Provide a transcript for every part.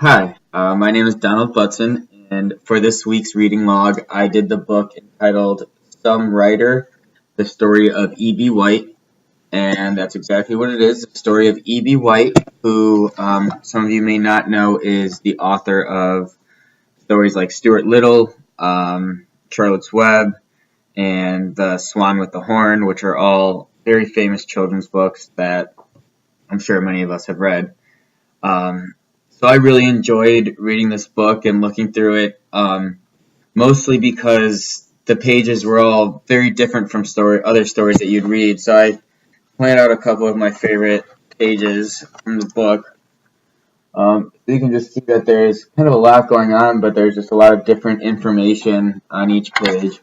Hi, my name is Donald Butson, and for this week's reading log, I did the book entitled Some Writer, The Story of E.B. White, and that's exactly what it is, the story of E.B. White, who some of you may not know is the author of stories like Stuart Little, Charlotte's Web, and The Swan with the Horn, which are all very famous children's books that I'm sure many of us have read. Um, so I really enjoyed reading this book and looking through it, mostly because the pages were all very different from other stories that you'd read. So I pointed out a couple of my favorite pages from the book. You can just see that there's kind of a lot going on, but there's just a lot of different information on each page.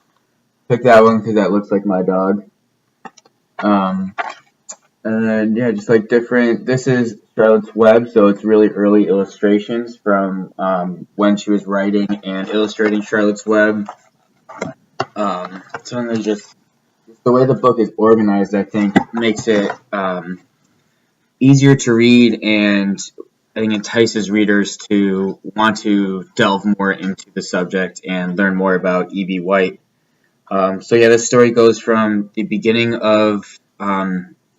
Pick that one because that looks like my dog. Um, And then, yeah, just like different. This is Charlotte's Web, so it's really early illustrations from when she was writing and illustrating Charlotte's Web. So there's just the way the book is organized, I think, makes it easier to read, and I think entices readers to want to delve more into the subject and learn more about E.B. White. This story goes from the beginning of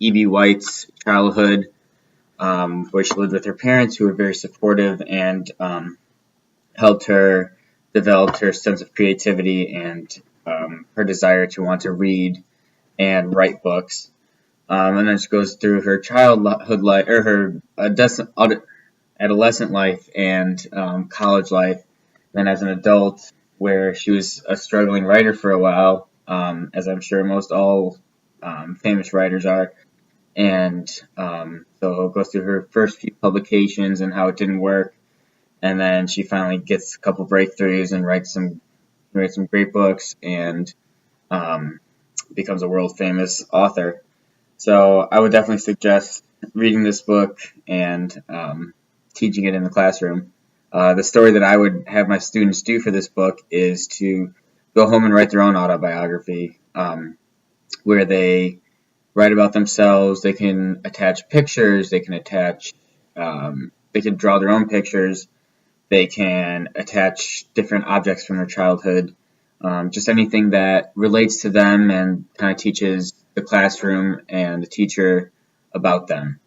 E.B. White's childhood, where she lived with her parents, who were very supportive and helped her develop her sense of creativity and her desire to want to read and write books. And then she goes through her childhood life, or her adolescent life and college life. Then as an adult, where she was a struggling writer for a while, as I'm sure most all famous writers are. And so it goes through her first few publications and how it didn't work, and then she finally gets a couple breakthroughs and writes some great books and becomes a world famous author. So I would definitely suggest reading this book and teaching it in the classroom. The story that I would have my students do for this book is to go home and write their own autobiography, where they write about themselves. They can attach pictures. They can draw their own pictures. They can attach different objects from their childhood. Just anything that relates to them and kind of teaches the classroom and the teacher about them.